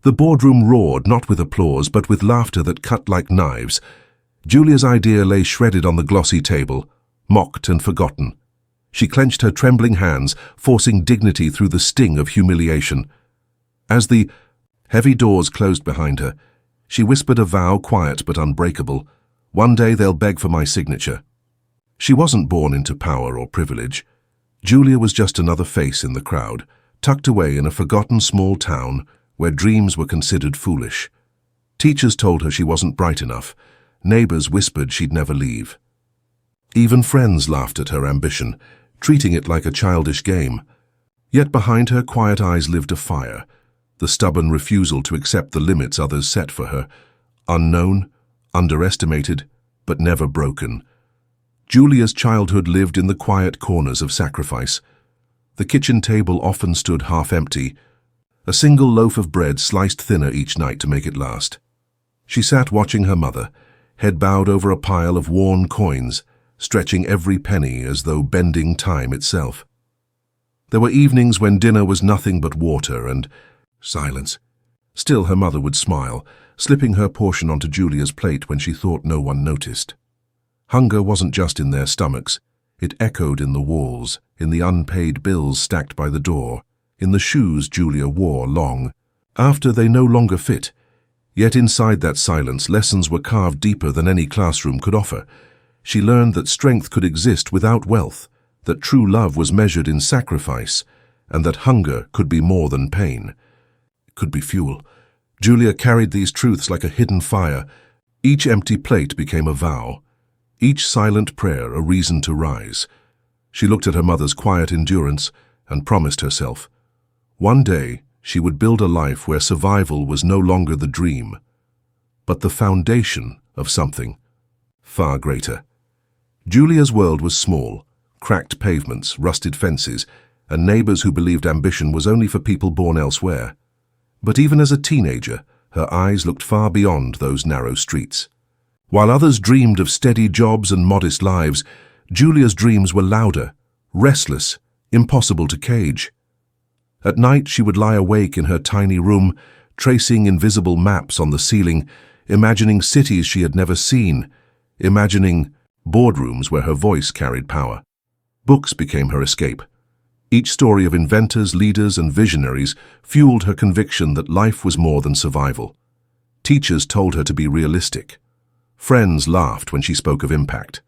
The boardroom roared, not with applause, but with laughter that cut like knives. Julia's idea lay shredded on the glossy table, mocked and forgotten. She clenched her trembling hands, forcing dignity through the sting of humiliation. As the heavy doors closed behind her, she whispered a vow, quiet but unbreakable. One day they'll beg for my signature. She wasn't born into power or privilege. Julia was just another face in the crowd, tucked away in a forgotten small town where dreams were considered foolish. Teachers told her she wasn't bright enough. Neighbors whispered she'd never leave. Even friends laughed at her ambition, treating it like a childish game. Yet behind her quiet eyes lived a fire, the stubborn refusal to accept the limits others set for her. Unknown, underestimated, but never broken. Julia's childhood lived in the quiet corners of sacrifice. The kitchen table often stood half empty, a single loaf of bread sliced thinner each night to make it last. She sat watching her mother, head bowed over a pile of worn coins, stretching every penny as though bending time itself. There were evenings when dinner was nothing but water and silence. Still her mother would smile, slipping her portion onto Julia's plate when she thought no one noticed. Hunger wasn't just in their stomachs. It echoed in the walls, in the unpaid bills stacked by the door, in the shoes Julia wore long, after they no longer fit. Yet inside that silence, lessons were carved deeper than any classroom could offer. She learned that strength could exist without wealth, that true love was measured in sacrifice, and that hunger could be more than pain. It could be fuel. Julia carried these truths like a hidden fire. Each empty plate became a vow, each silent prayer a reason to rise. She looked at her mother's quiet endurance and promised herself, one day she would build a life where survival was no longer the dream, but the foundation of something far greater. Julia's world was small, cracked pavements, rusted fences, and neighbors who believed ambition was only for people born elsewhere. But even as a teenager, her eyes looked far beyond those narrow streets. While others dreamed of steady jobs and modest lives, Julia's dreams were louder, restless, impossible to cage. At night she would lie awake in her tiny room, tracing invisible maps on the ceiling, imagining cities she had never seen, imagining boardrooms where her voice carried power. Books became her escape. Each story of inventors, leaders, and visionaries fueled her conviction that life was more than survival. Teachers told her to be realistic. Friends laughed when she spoke of impact.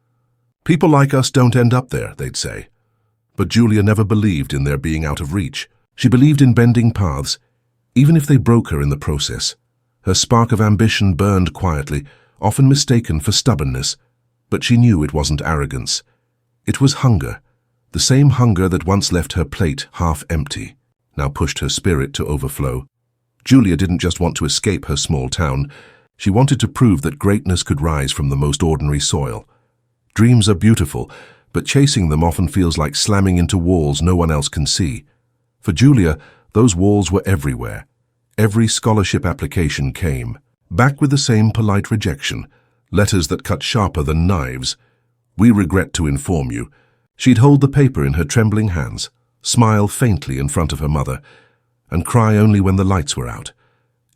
People like us don't end up there, they'd say. But Julia never believed in their being out of reach. She believed in bending paths, even if they broke her in the process. Her spark of ambition burned quietly, often mistaken for stubbornness, but she knew it wasn't arrogance. It was hunger, the same hunger that once left her plate half empty, now pushed her spirit to overflow. Julia didn't just want to escape her small town. She wanted to prove that greatness could rise from the most ordinary soil. Dreams are beautiful, but chasing them often feels like slamming into walls no one else can see. For Julia, those walls were everywhere. Every scholarship application came, back with the same polite rejection, letters that cut sharper than knives. We regret to inform you. She'd hold the paper in her trembling hands, smile faintly in front of her mother, and cry only when the lights were out.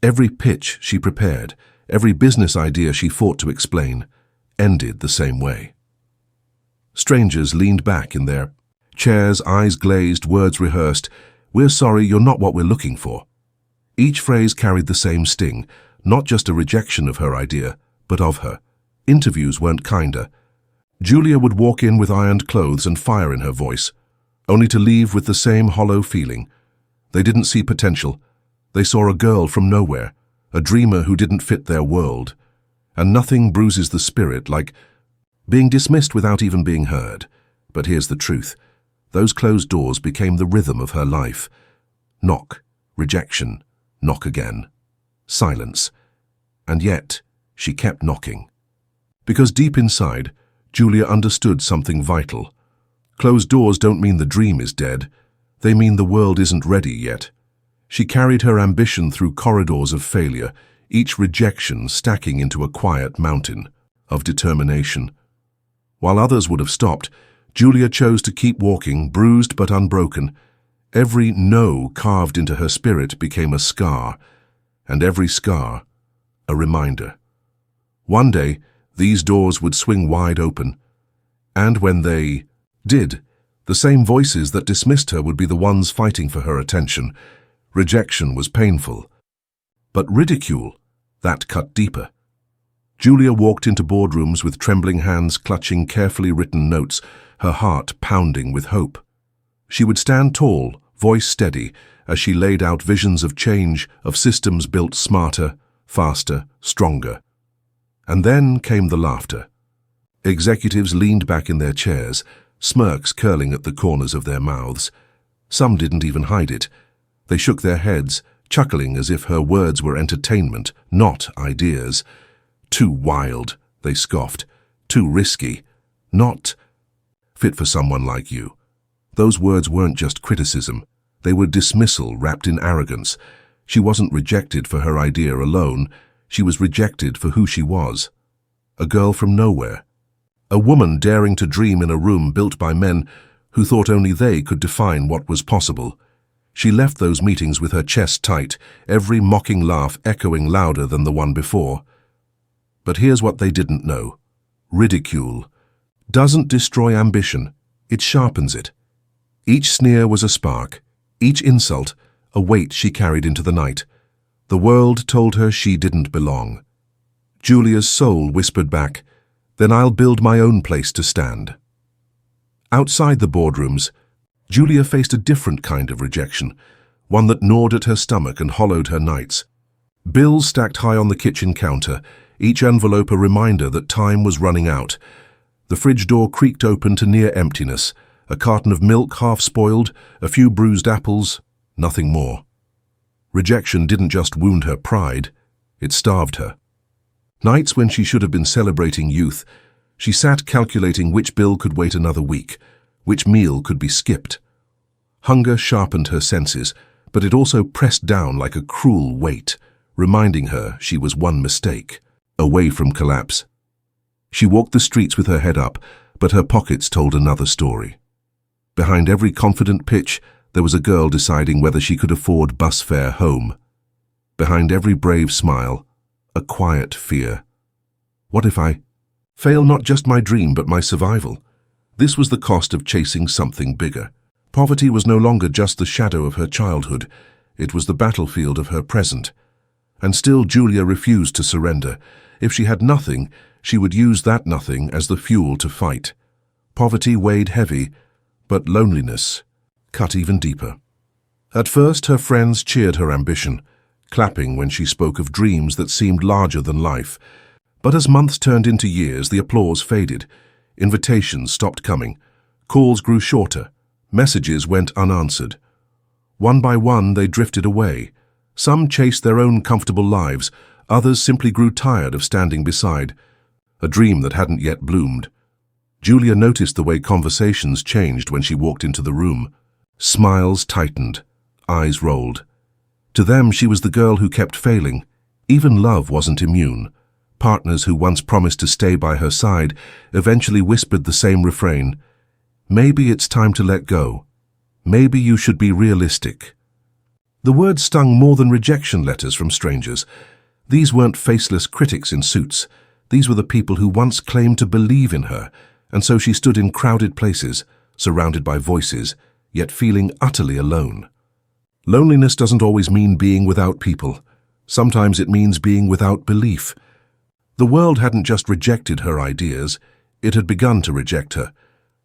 Every pitch she prepared, every business idea she fought to explain, ended the same way. Strangers leaned back in their chairs, eyes glazed, words rehearsed. We're sorry, you're not what we're looking for. Each phrase carried the same sting, not just a rejection of her idea, but of her. Interviews weren't kinder. Julia would walk in with ironed clothes and fire in her voice, only to leave with the same hollow feeling. They didn't see potential. They saw a girl from nowhere, a dreamer who didn't fit their world. And nothing bruises the spirit like being dismissed without even being heard. But here's the truth. Those closed doors became the rhythm of her life. Knock, rejection, knock again. Silence. And yet, she kept knocking. Because deep inside, Julia understood something vital. Closed doors don't mean the dream is dead. They mean the world isn't ready yet. She carried her ambition through corridors of failure, each rejection stacking into a quiet mountain of determination. While others would have stopped, Julia chose to keep walking, bruised but unbroken. Every no carved into her spirit became a scar, and every scar a reminder. One day, these doors would swing wide open, and when they did, the same voices that dismissed her would be the ones fighting for her attention. Rejection was painful, but ridicule, that cut deeper. Julia walked into boardrooms with trembling hands clutching carefully written notes, her heart pounding with hope. She would stand tall, voice steady, as she laid out visions of change, of systems built smarter, faster, stronger. And then came the laughter. Executives leaned back in their chairs, smirks curling at the corners of their mouths. Some didn't even hide it. They shook their heads, chuckling as if her words were entertainment, not ideas. Too wild, they scoffed. Too risky. Not fit for someone like you. Those words weren't just criticism. They were dismissal wrapped in arrogance. She wasn't rejected for her idea alone. She was rejected for who she was. A girl from nowhere. A woman daring to dream in a room built by men who thought only they could define what was possible. She left those meetings with her chest tight, every mocking laugh echoing louder than the one before. But here's what they didn't know. Ridicule doesn't destroy ambition, it sharpens it. Each sneer was a spark, each insult a weight she carried into the night. The world told her she didn't belong. Julia's soul whispered back, "Then I'll build my own place to stand." Outside the boardrooms, Julia faced a different kind of rejection, one that gnawed at her stomach and hollowed her nights. Bills stacked high on the kitchen counter, each envelope a reminder that time was running out. The fridge door creaked open to near emptiness, a carton of milk half spoiled, a few bruised apples, nothing more. Rejection didn't just wound her pride, it starved her. Nights when she should have been celebrating youth, she sat calculating which bill could wait another week, which meal could be skipped. Hunger sharpened her senses, but it also pressed down like a cruel weight, reminding her she was one mistake, away from collapse. She walked the streets with her head up, but her pockets told another story. Behind every confident pitch, there was a girl deciding whether she could afford bus fare home. Behind every brave smile, a quiet fear. What if I fail not just my dream but my survival? This was the cost of chasing something bigger. Poverty was no longer just the shadow of her childhood, it was the battlefield of her present. And still Julia refused to surrender. If she had nothing, she would use that nothing as the fuel to fight. Poverty weighed heavy, but loneliness cut even deeper. At first, her friends cheered her ambition, clapping when she spoke of dreams that seemed larger than life. But as months turned into years, the applause faded. Invitations stopped coming. Calls grew shorter. Messages went unanswered. One by one, they drifted away. Some chased their own comfortable lives. Others simply grew tired of standing beside a dream that hadn't yet bloomed. Julia noticed the way conversations changed when she walked into the room. Smiles tightened, eyes rolled. To them, she was the girl who kept failing. Even love wasn't immune. Partners who once promised to stay by her side eventually whispered the same refrain. Maybe it's time to let go. Maybe you should be realistic. The words stung more than rejection letters from strangers. These weren't faceless critics in suits. These were the people who once claimed to believe in her, and so she stood in crowded places, surrounded by voices, yet feeling utterly alone. Loneliness doesn't always mean being without people. Sometimes it means being without belief. The world hadn't just rejected her ideas, it had begun to reject her.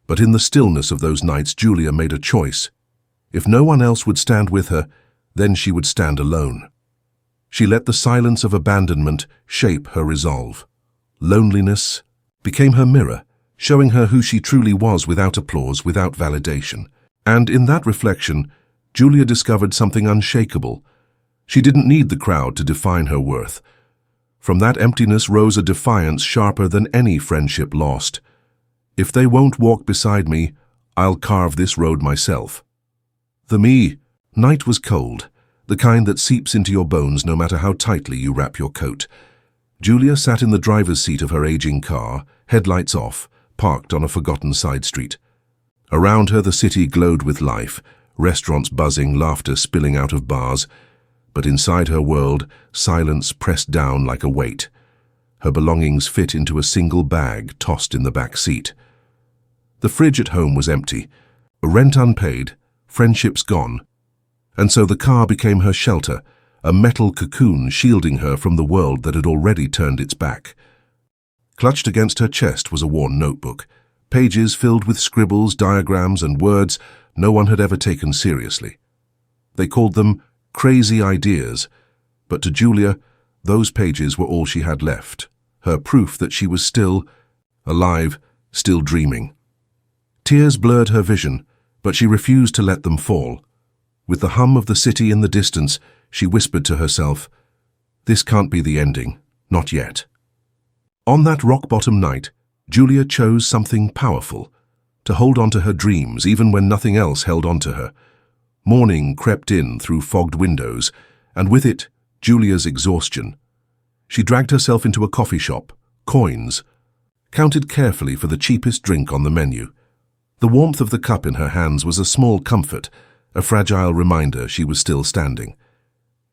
But in the stillness of those nights, Julia made a choice. If no one else would stand with her, then she would stand alone. She let the silence of abandonment shape her resolve. Loneliness became her mirror, showing her who she truly was without applause, without validation. And in that reflection, Julia discovered something unshakable. She didn't need the crowd to define her worth. From that emptiness rose a defiance sharper than any friendship lost. If they won't walk beside me, I'll carve this road myself. The night was cold, the kind that seeps into your bones no matter how tightly you wrap your coat. Julia sat in the driver's seat of her aging car, headlights off, parked on a forgotten side street. Around her the city glowed with life, restaurants buzzing, laughter spilling out of bars. But inside her world, silence pressed down like a weight. Her belongings fit into a single bag tossed in the back seat. The fridge at home was empty, rent unpaid, friendships gone. And so the car became her shelter, a metal cocoon shielding her from the world that had already turned its back. Clutched against her chest was a worn notebook, pages filled with scribbles, diagrams, and words no one had ever taken seriously. They called them crazy ideas, but to Julia, those pages were all she had left, her proof that she was still alive, still dreaming. Tears blurred her vision, but she refused to let them fall. With the hum of the city in the distance, she whispered to herself, "This can't be the ending, not yet." On that rock-bottom night, Julia chose something powerful, to hold on to her dreams even when nothing else held on to her. Morning crept in through fogged windows, and with it, Julia's exhaustion. She dragged herself into a coffee shop, coins, counted carefully for the cheapest drink on the menu. The warmth of the cup in her hands was a small comfort, a fragile reminder she was still standing.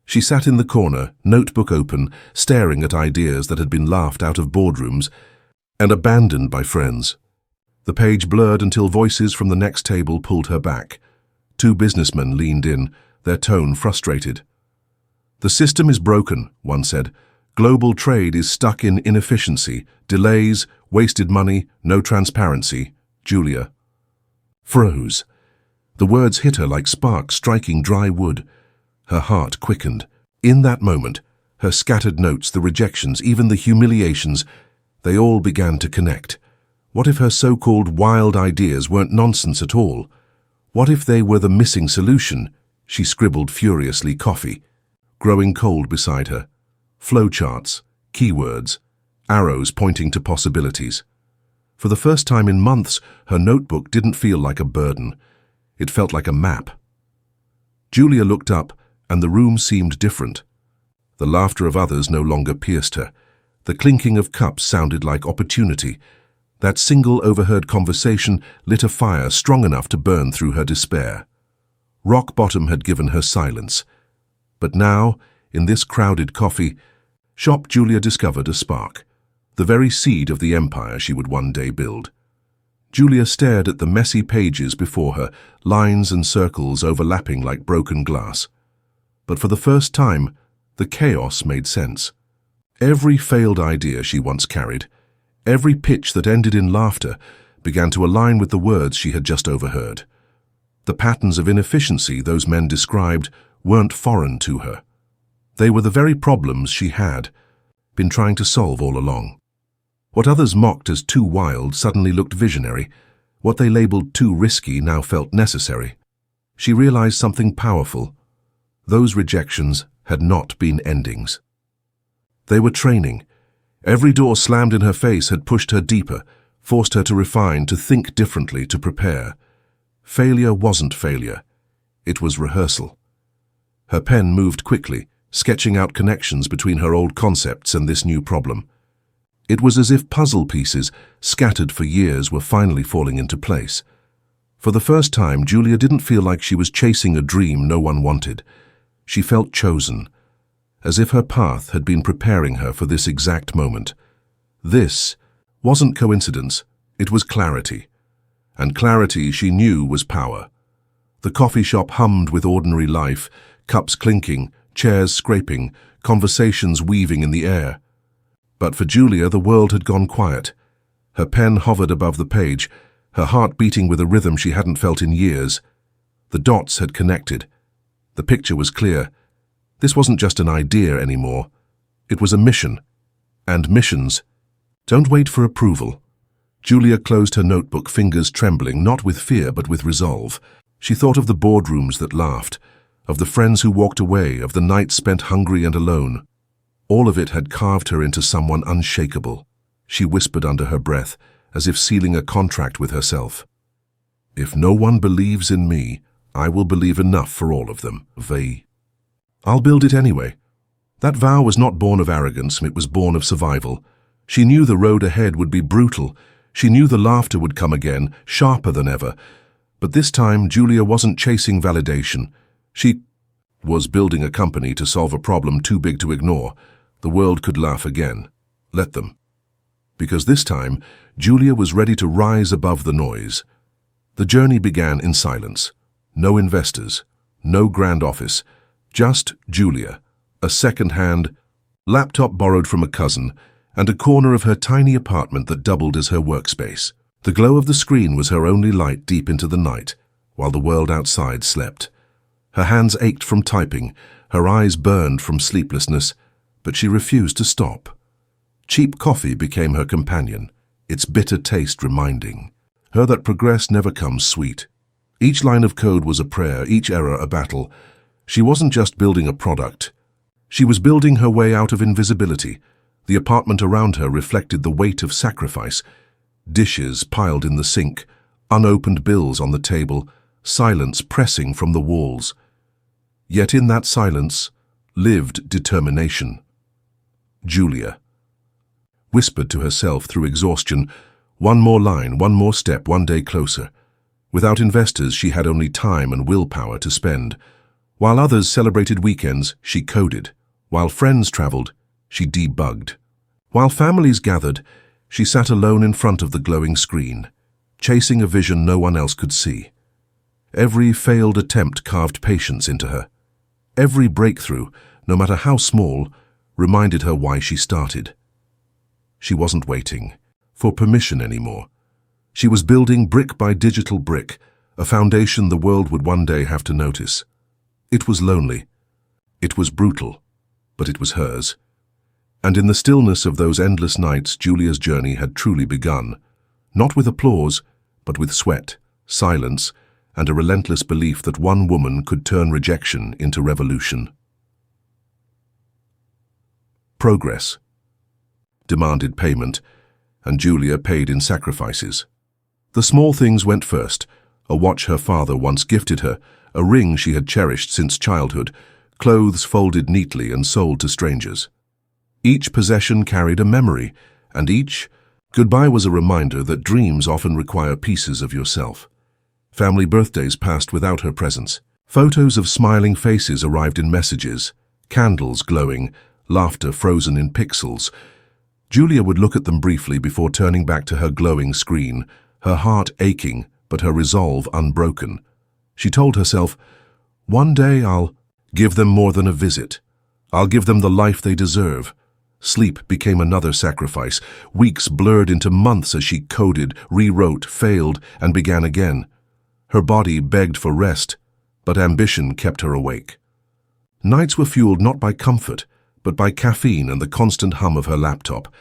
She sat in the corner, notebook open, staring at ideas that had been laughed out of boardrooms and abandoned by friends. The page blurred until voices from the next table pulled her back. Two businessmen leaned in, their tone frustrated. "The system is broken," one said. "Global trade is stuck in inefficiency, delays, wasted money, no transparency." Julia froze. The words hit her like sparks striking dry wood. Her heart quickened. In that moment, her scattered notes, the rejections, even the humiliations, they all began to connect. What if her so-called wild ideas weren't nonsense at all? What if they were the missing solution? She scribbled furiously, coffee, growing cold beside her. Flowcharts, keywords, arrows pointing to possibilities. For the first time in months, her notebook didn't feel like a burden. It felt like a map. Julia looked up, and the room seemed different. The laughter of others no longer pierced her. The clinking of cups sounded like opportunity. That single overheard conversation lit a fire strong enough to burn through her despair. Rock bottom had given her silence. But now, in this crowded coffee shop, Julia discovered a spark, the very seed of the empire she would one day build. Julia stared at the messy pages before her, lines and circles overlapping like broken glass. But for the first time, the chaos made sense. Every failed idea she once carried, every pitch that ended in laughter, began to align with the words she had just overheard. The patterns of inefficiency those men described weren't foreign to her. They were the very problems she had been trying to solve all along. What others mocked as too wild suddenly looked visionary. What they labeled too risky now felt necessary. She realized something powerful. Those rejections had not been endings. They were training. Every door slammed in her face had pushed her deeper, forced her to refine, to think differently, to prepare. Failure wasn't failure. It was rehearsal. Her pen moved quickly, sketching out connections between her old concepts and this new problem. It was as if puzzle pieces, scattered for years, were finally falling into place. For the first time, Julia didn't feel like she was chasing a dream no one wanted. She felt chosen, as if her path had been preparing her for this exact moment. This wasn't coincidence, it was clarity. And clarity, she knew, was power. The coffee shop hummed with ordinary life, cups clinking, chairs scraping, conversations weaving in the air. But for Julia, the world had gone quiet. Her pen hovered above the page, her heart beating with a rhythm she hadn't felt in years. The dots had connected. The picture was clear. This wasn't just an idea anymore. It was a mission. And missions don't wait for approval. Julia closed her notebook, fingers trembling, not with fear but with resolve. She thought of the boardrooms that laughed, of the friends who walked away, of the nights spent hungry and alone. All of it had carved her into someone unshakable. She whispered under her breath, as if sealing a contract with herself. "If no one believes in me, I will believe enough for all of them. I'll build it anyway." That vow was not born of arrogance, it was born of survival. She knew the road ahead would be brutal. She knew the laughter would come again, sharper than ever. But this time, Julia wasn't chasing validation. She was building a company to solve a problem too big to ignore, the world could laugh again. Let them. Because this time, Julia was ready to rise above the noise. The journey began in silence. No investors, no grand office, just Julia, a second-hand laptop borrowed from a cousin, and a corner of her tiny apartment that doubled as her workspace. The glow of the screen was her only light deep into the night, while the world outside slept. Her hands ached from typing, her eyes burned from sleeplessness, but she refused to stop. Cheap coffee became her companion, its bitter taste reminding her that progress never comes sweet. Each line of code was a prayer, each error a battle. She wasn't just building a product. She was building her way out of invisibility. The apartment around her reflected the weight of sacrifice. Dishes piled in the sink, unopened bills on the table, silence pressing from the walls. Yet in that silence lived determination. Julia whispered to herself through exhaustion, one more line, one more step, one day closer. Without investors, she had only time and willpower to spend. While others celebrated weekends, she coded. While friends traveled, she debugged. While families gathered, she sat alone in front of the glowing screen, chasing a vision no one else could see. Every failed attempt carved patience into her. Every breakthrough, no matter how small, reminded her why she started. She wasn't waiting for permission anymore. She was building brick by digital brick, a foundation the world would one day have to notice. It was lonely. It was brutal, but it was hers. And in the stillness of those endless nights, Julia's journey had truly begun, not with applause, but with sweat, silence, and a relentless belief that one woman could turn rejection into revolution. Progress demanded payment, and Julia paid in sacrifices. The small things went first: a watch her father once gifted her, a ring she had cherished since childhood, clothes folded neatly and sold to strangers. Each possession carried a memory, and each goodbye was a reminder that dreams often require pieces of yourself. Family birthdays passed without her presence. Photos of smiling faces arrived in messages, candles glowing, laughter frozen in pixels. Julia would look at them briefly before turning back to her glowing screen, her heart aching but her resolve unbroken. She told herself, "One day I'll give them more than a visit. I'll give them the life they deserve." Sleep became another sacrifice. Weeks blurred into months as she coded, rewrote, failed, and began again. Her body begged for rest, but ambition kept her awake. Nights were fueled not by comfort, but by caffeine and the constant hum of her laptop.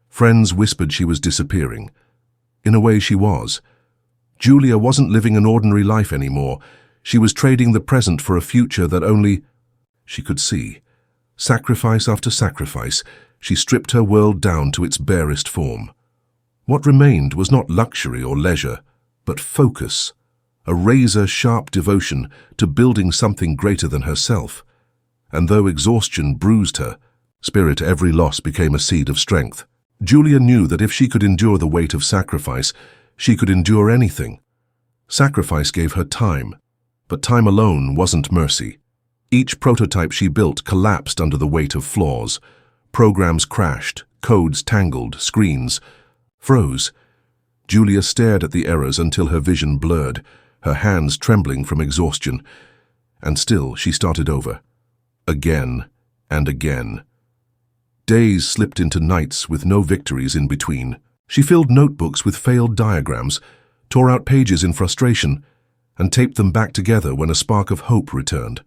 Friends whispered she was disappearing. In a way, she was. Julia wasn't living an ordinary life anymore. She was trading the present for a future that only she could see. Sacrifice after sacrifice, she stripped her world down to its barest form. What remained was not luxury or leisure, but focus, a razor-sharp devotion to building something greater than herself. And though exhaustion bruised her spirit, every loss became a seed of strength. Julia knew that if she could endure the weight of sacrifice, she could endure anything. Sacrifice gave her time, but time alone wasn't mercy. Each prototype she built collapsed under the weight of flaws. Programs crashed, codes tangled, screens froze. Julia stared at the errors until her vision blurred, her hands trembling from exhaustion. And still she started over. Again and again. Days slipped into nights with no victories in between. She filled notebooks with failed diagrams, tore out pages in frustration, and taped them back together when a spark of hope returned.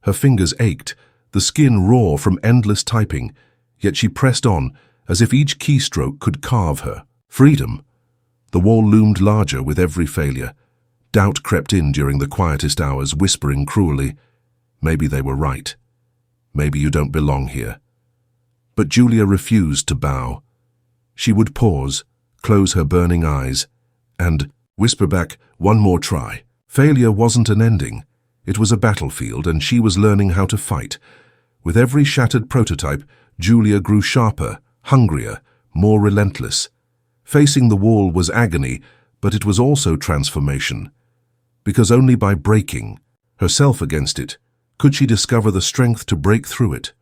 Her fingers ached, the skin raw from endless typing, yet she pressed on as if each keystroke could carve her. Freedom. The wall loomed larger with every failure. Doubt crept in during the quietest hours, whispering cruelly, "Maybe they were right. Maybe you don't belong here." But Julia refused to bow. She would pause, close her burning eyes, and whisper back, "One more try." Failure wasn't an ending. It was a battlefield, and she was learning how to fight. With every shattered prototype, Julia grew sharper, hungrier, more relentless. Facing the wall was agony, but it was also transformation. Because only by breaking herself against it Could she discover the strength to break through it?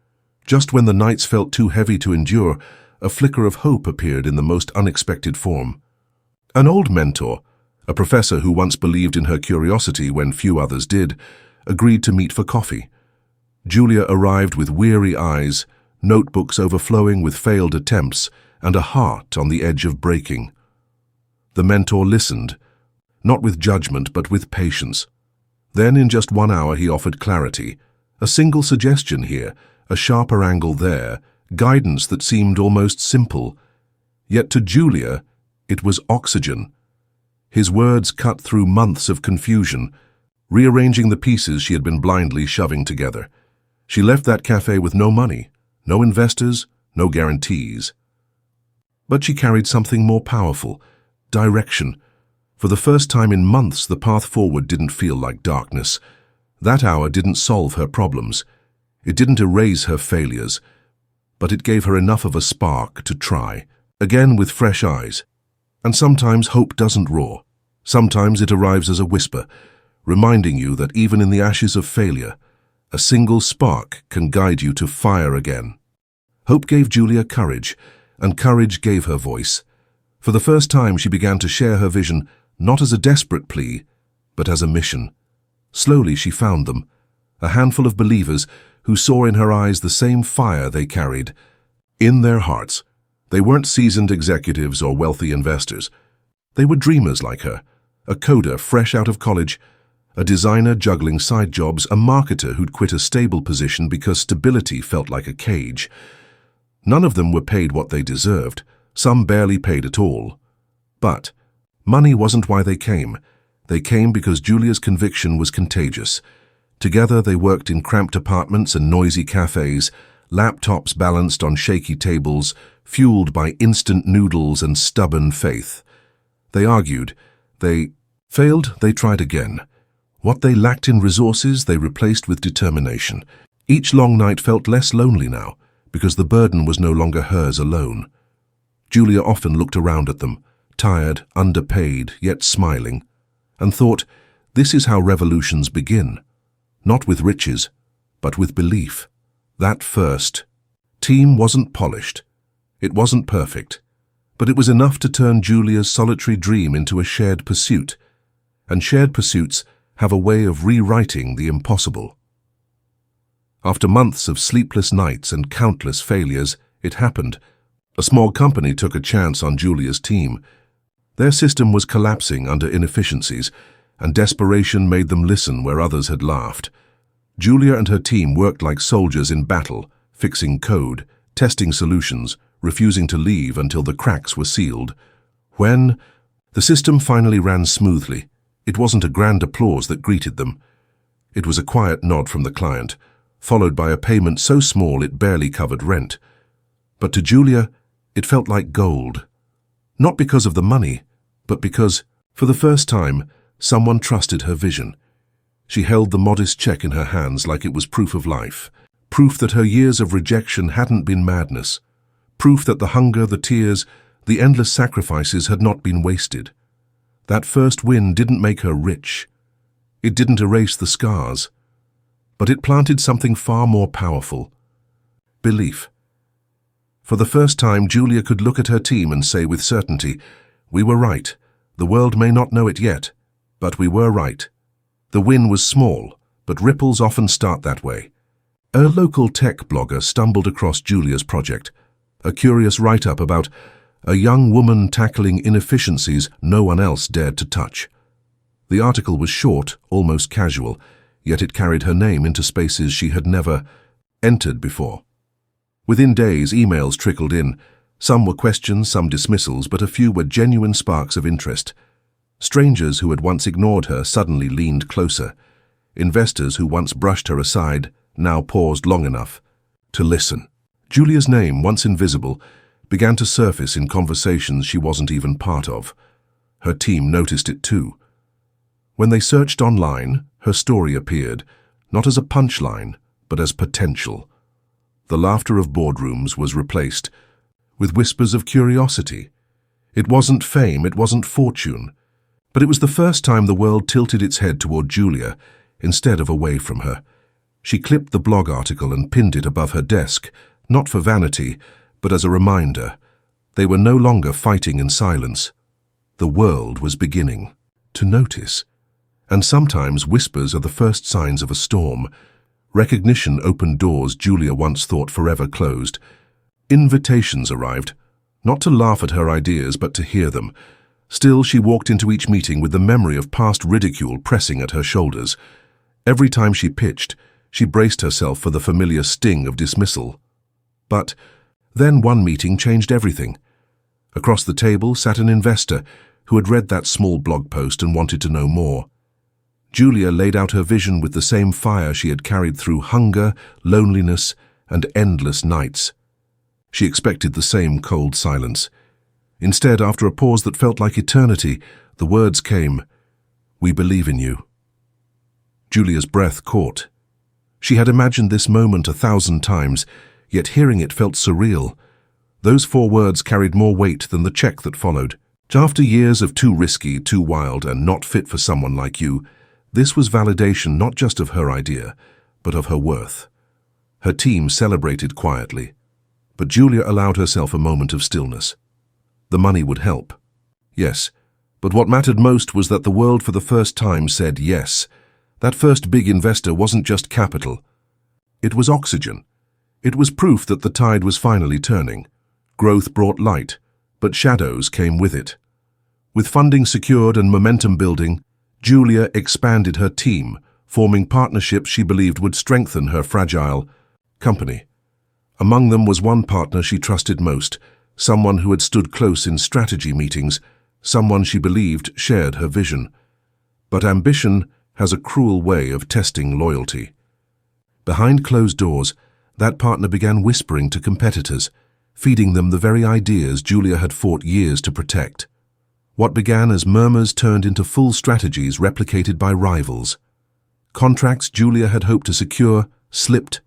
Just when the nights felt too heavy to endure, a flicker of hope appeared in the most unexpected form. An old mentor, a professor who once believed in her curiosity when few others did, agreed to meet for coffee. Julia arrived with weary eyes, notebooks overflowing with failed attempts, and a heart on the edge of breaking. The mentor listened, not with judgment but with patience. Then in just 1 hour he offered clarity, a single suggestion here, a sharper angle there, guidance that seemed almost simple. Yet to Julia, it was oxygen. His words cut through months of confusion, rearranging the pieces she had been blindly shoving together. She left that cafe with no money, no investors, no guarantees. But she carried something more powerful, direction. For the first time in months, the path forward didn't feel like darkness. That hour didn't solve her problems. It didn't erase her failures, but it gave her enough of a spark to try, again with fresh eyes. And sometimes hope doesn't roar. Sometimes it arrives as a whisper, reminding you that even in the ashes of failure, a single spark can guide you to fire again. Hope gave Julia courage, and courage gave her voice. For the first time, she began to share her vision, not as a desperate plea, but as a mission. Slowly she found them, a handful of believers who saw in her eyes the same fire they carried in their hearts. They weren't seasoned executives or wealthy investors. They were dreamers like her, a coder fresh out of college, a designer juggling side jobs, a marketer who'd quit a stable position because stability felt like a cage. None of them were paid what they deserved. Some barely paid at all. But money wasn't why they came. They came because Julia's conviction was contagious. Together they worked in cramped apartments and noisy cafes, laptops balanced on shaky tables, fueled by instant noodles and stubborn faith. They argued. They failed, they tried again. What they lacked in resources, they replaced with determination. Each long night felt less lonely now, because the burden was no longer hers alone. Julia often looked around at them, tired, underpaid, yet smiling, and thought, this is how revolutions begin. Not with riches, but with belief. That first team wasn't polished. It wasn't perfect, but it was enough to turn Julia's solitary dream into a shared pursuit, and shared pursuits have a way of rewriting the impossible. After months of sleepless nights and countless failures, it happened. A small company took a chance on Julia's team. Their system was collapsing under inefficiencies, and desperation made them listen where others had laughed. Julia and her team worked like soldiers in battle, fixing code, testing solutions, refusing to leave until the cracks were sealed. When the system finally ran smoothly, it wasn't a grand applause that greeted them. It was a quiet nod from the client, followed by a payment so small it barely covered rent. But to Julia, it felt like gold. Not because of the money, but because, for the first time, someone trusted her vision. She held the modest check in her hands like it was proof of life, proof that her years of rejection hadn't been madness, proof that the hunger, the tears, the endless sacrifices had not been wasted. That first win didn't make her rich. It didn't erase the scars, but it planted something far more powerful: belief. For the first time, Julia could look at her team and say with certainty, we were right. The world may not know it yet, but we were right. The win was small, but ripples often start that way. A local tech blogger stumbled across Julia's project, a curious write-up about a young woman tackling inefficiencies no one else dared to touch. The article was short, almost casual, yet it carried her name into spaces she had never entered before. Within days, emails trickled in. Some were questions, some dismissals, but a few were genuine sparks of interest. Strangers who had once ignored her suddenly leaned closer. Investors who once brushed her aside now paused long enough to listen. Julia's name, once invisible, began to surface in conversations she wasn't even part of. Her team noticed it too. When they searched online, her story appeared, not as a punchline, but as potential. The laughter of boardrooms was replaced with whispers of curiosity. It wasn't fame, it wasn't fortune, but it was the first time the world tilted its head toward Julia instead of away from her. She clipped the blog article and pinned it above her desk, not for vanity, but as a reminder. They were no longer fighting in silence. The world was beginning to notice. And sometimes whispers are the first signs of a storm. Recognition opened doors Julia once thought forever closed. Invitations arrived, not to laugh at her ideas, but to hear them. Still, she walked into each meeting with the memory of past ridicule pressing at her shoulders. Every time she pitched, she braced herself for the familiar sting of dismissal. But then one meeting changed everything. Across the table sat an investor who had read that small blog post and wanted to know more. Julia laid out her vision with the same fire she had carried through hunger, loneliness, and endless nights. She expected the same cold silence. Instead, after a pause that felt like eternity, the words came, "We believe in you." Julia's breath caught. She had imagined this moment 1,000 times, yet hearing it felt surreal. Those 4 words carried more weight than the check that followed. After years of too risky, too wild, and not fit for someone like you, this was validation not just of her idea, but of her worth. Her team celebrated quietly, but Julia allowed herself a moment of stillness. The money would help. Yes, but what mattered most was that the world for the first time said yes. That first big investor wasn't just capital. It was oxygen. It was proof that the tide was finally turning. Growth brought light, but shadows came with it. With funding secured and momentum building, Julia expanded her team, forming partnerships she believed would strengthen her fragile company. Among them was one partner she trusted most, someone who had stood close in strategy meetings, someone she believed shared her vision. But ambition has a cruel way of testing loyalty. Behind closed doors, that partner began whispering to competitors, feeding them the very ideas Julia had fought years to protect. What began as murmurs turned into full strategies replicated by rivals. Contracts Julia had hoped to secure slipped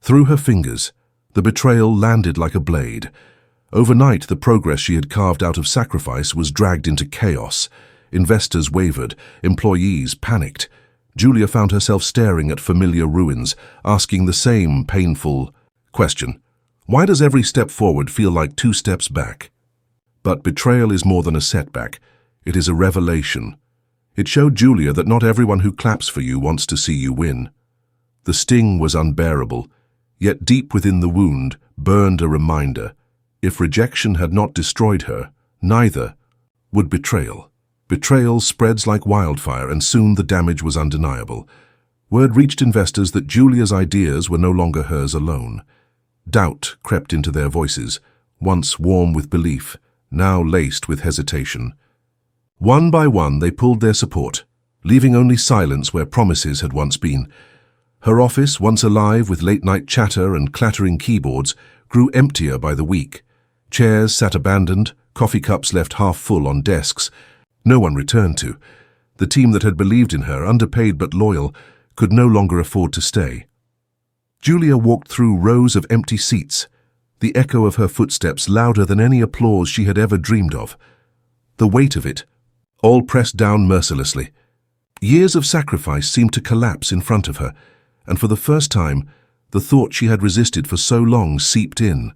through her fingers. The betrayal landed like a blade. Overnight, the progress she had carved out of sacrifice was dragged into chaos. Investors wavered, employees panicked. Julia found herself staring at familiar ruins, asking the same painful question. Why does every step forward feel like 2 steps back? But betrayal is more than a setback. It is a revelation. It showed Julia that not everyone who claps for you wants to see you win. The sting was unbearable, yet deep within the wound burned a reminder. If rejection had not destroyed her, neither would betrayal. Betrayal spreads like wildfire, and soon the damage was undeniable. Word reached investors that Julia's ideas were no longer hers alone. Doubt crept into their voices, once warm with belief, now laced with hesitation. One by one they pulled their support, leaving only silence where promises had once been. Her office, once alive with late-night chatter and clattering keyboards, grew emptier by the week. Chairs sat abandoned, coffee cups left half full on desks. No one returned to. The team that had believed in her, underpaid but loyal, could no longer afford to stay. Julia walked through rows of empty seats, the echo of her footsteps louder than any applause she had ever dreamed of. The weight of it, all pressed down mercilessly. Years of sacrifice seemed to collapse in front of her, and for the first time, the thought she had resisted for so long seeped in.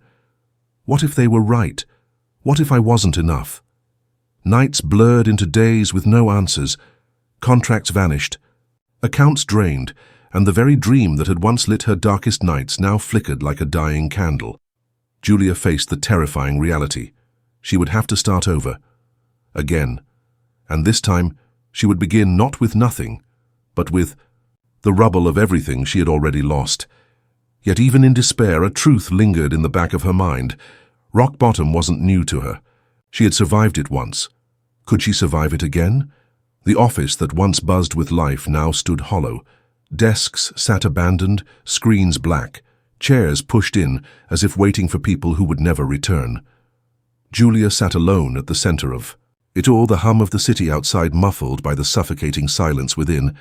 What if they were right? What if I wasn't enough? Nights blurred into days with no answers. Contracts vanished. Accounts drained, and the very dream that had once lit her darkest nights now flickered like a dying candle. Julia faced the terrifying reality. She would have to start over. Again. And this time, she would begin not with nothing, but with the rubble of everything she had already lost. Yet even in despair, a truth lingered in the back of her mind. Rock bottom wasn't new to her. She had survived it once. Could she survive it again? The office that once buzzed with life now stood hollow. Desks sat abandoned, screens black, chairs pushed in as if waiting for people who would never return. Julia sat alone at the center of it all, the hum of the city outside muffled by the suffocating silence within.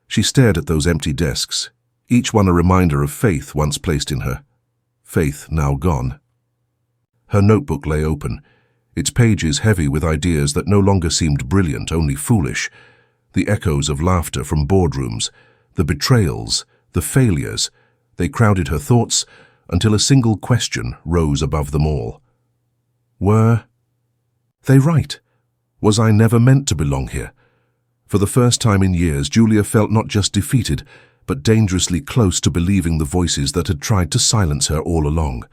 She stared at those empty desks, each one a reminder of faith once placed in her. Faith now gone. Her notebook lay open, its pages heavy with ideas that no longer seemed brilliant, only foolish. The echoes of laughter from boardrooms, the betrayals, the failures. They crowded her thoughts until a single question rose above them all. Were they right? Was I never meant to belong here? For the first time in years, Julia felt not just defeated, but dangerously close to believing the voices that had tried to silence her all along.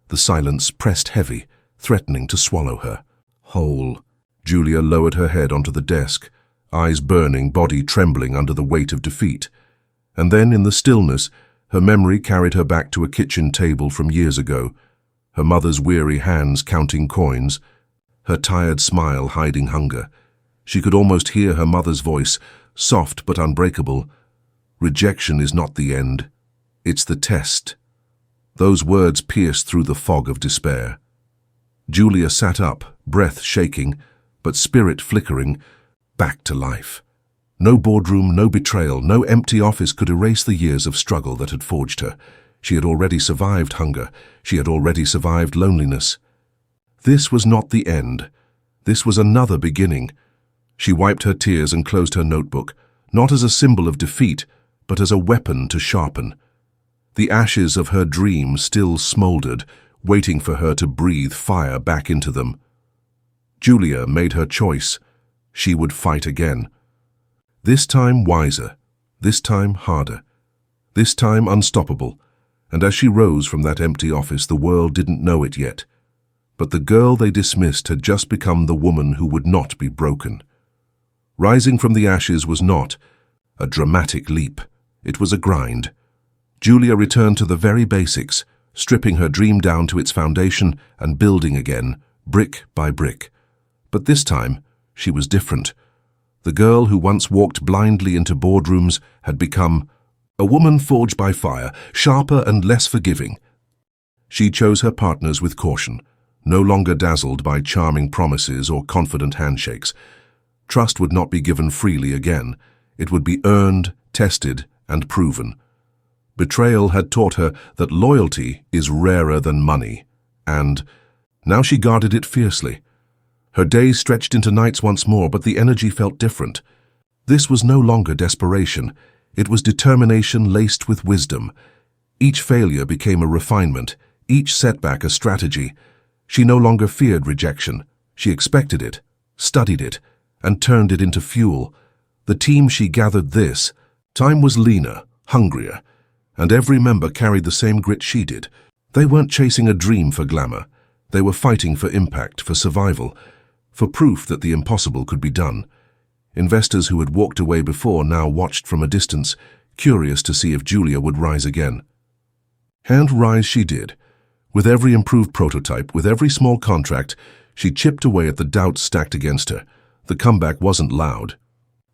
The silence pressed heavy, threatening to swallow her whole. Julia lowered her head onto the desk, eyes burning, body trembling under the weight of defeat. And then, in the stillness, her memory carried her back to a kitchen table from years ago, her mother's weary hands counting coins, her tired smile hiding hunger. She could almost hear her mother's voice, soft but unbreakable. Rejection is not the end. It's the test. Those words pierced through the fog of despair. Julia sat up, breath shaking, but spirit flickering, back to life. No boardroom, no betrayal, no empty office could erase the years of struggle that had forged her. She had already survived hunger. She had already survived loneliness. This was not the end. This was another beginning. She wiped her tears and closed her notebook, not as a symbol of defeat, but as a weapon to sharpen. The ashes of her dream still smoldered, waiting for her to breathe fire back into them. Julia made her choice. She would fight again. This time wiser, this time harder, this time unstoppable. And as she rose from that empty office, the world didn't know it yet. But the girl they dismissed had just become the woman who would not be broken. Rising from the ashes was not a dramatic leap. It was a grind. Julia returned to the very basics, stripping her dream down to its foundation and building again, brick by brick. But this time, she was different. The girl who once walked blindly into boardrooms had become a woman forged by fire, sharper and less forgiving. She chose her partners with caution, no longer dazzled by charming promises or confident handshakes. Trust would not be given freely again. It would be earned, tested, and proven. Betrayal had taught her that loyalty is rarer than money, and now she guarded it fiercely. Her days stretched into nights once more, but the energy felt different. This was no longer desperation. It was determination laced with wisdom. Each failure became a refinement, each setback a strategy. She no longer feared rejection. She expected it, studied it, and turned it into fuel. The team she gathered this time was leaner, hungrier, and every member carried the same grit she did. They weren't chasing a dream for glamour. They were fighting for impact, for survival, for proof that the impossible could be done. Investors who had walked away before now watched from a distance, curious to see if Julia would rise again. And rise she did. With every improved prototype, with every small contract, she chipped away at the doubts stacked against her. The comeback wasn't loud.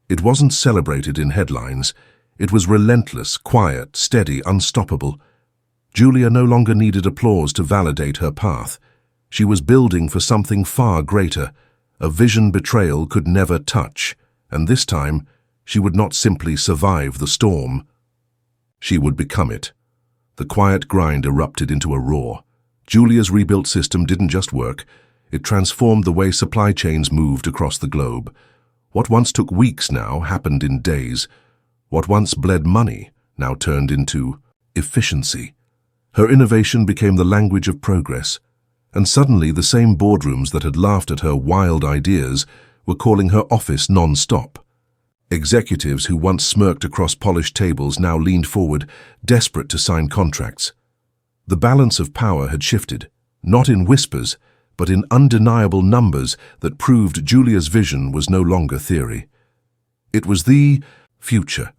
It wasn't celebrated in headlines. It was relentless, quiet, steady, unstoppable. Julia no longer needed applause to validate her path. She was building for something far greater, a vision betrayal could never touch, and this time she would not simply survive the storm. She would become it. The quiet grind erupted into a roar. Julia's rebuilt system didn't just work, it transformed the way supply chains moved across the globe. What once took weeks now happened in days. What once bled money now turned into efficiency. Her innovation became the language of progress, and suddenly the same boardrooms that had laughed at her wild ideas were calling her office non-stop. Executives who once smirked across polished tables now leaned forward, desperate to sign contracts. The balance of power had shifted, not in whispers, but in undeniable numbers that proved Julia's vision was no longer theory. It was the future.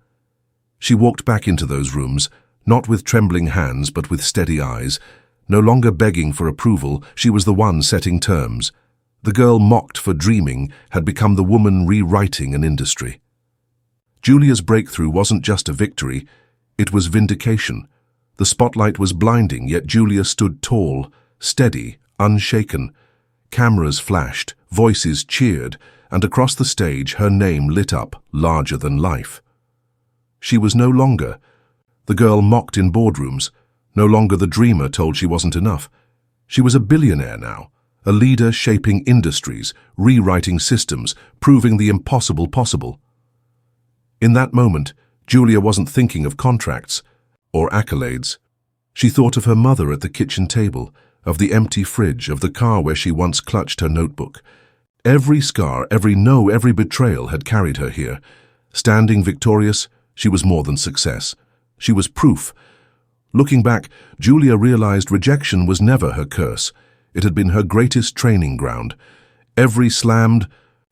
She walked back into those rooms, not with trembling hands but with steady eyes. No longer begging for approval, she was the one setting terms. The girl mocked for dreaming had become the woman rewriting an industry. Julia's breakthrough wasn't just a victory, it was vindication. The spotlight was blinding, yet Julia stood tall, steady, unshaken. Cameras flashed, voices cheered, and across the stage her name lit up, larger than life. She was no longer the girl mocked in boardrooms, no longer the dreamer told she wasn't enough. She was a billionaire now, a leader shaping industries, rewriting systems, proving the impossible possible. In that moment, Julia wasn't thinking of contracts or accolades. She thought of her mother at the kitchen table, of the empty fridge, of the car where she once clutched her notebook. Every scar, every no, every betrayal had carried her here. Standing victorious, she was more than success. She was proof. Looking back, Julia realized rejection was never her curse. It had been her greatest training ground. Every slammed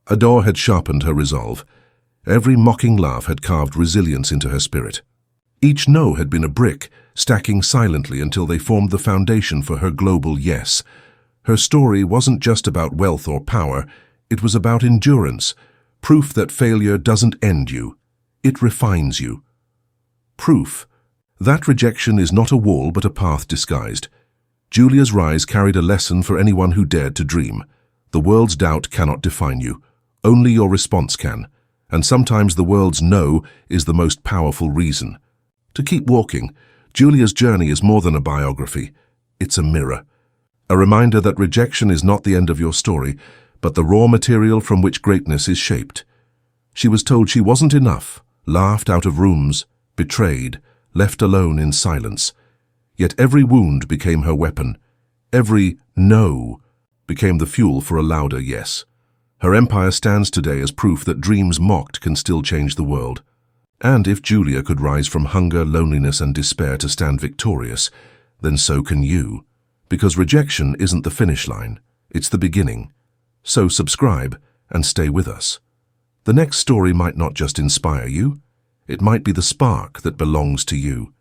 a door had sharpened her resolve. Every mocking laugh had carved resilience into her spirit. Each no had been a brick, stacking silently until they formed the foundation for her global yes. Her story wasn't just about wealth or power, it was about endurance, proof that failure doesn't end you, it refines you. Proof that rejection is not a wall but a path disguised. Julia's rise carried a lesson for anyone who dared to dream. The world's doubt cannot define you, only your response can, and sometimes the world's no is the most powerful reason. To keep walking, Julia's journey is more than a biography. It's a mirror. A reminder that rejection is not the end of your story, but the raw material from which greatness is shaped. She was told she wasn't enough, laughed out of rooms, betrayed, left alone in silence. Yet every wound became her weapon. Every no became the fuel for a louder yes. Her empire stands today as proof that dreams mocked can still change the world. And if Julia could rise from hunger, loneliness, and despair to stand victorious, then so can you. Because rejection isn't the finish line, it's the beginning. So subscribe and stay with us. The next story might not just inspire you, it might be the spark that belongs to you.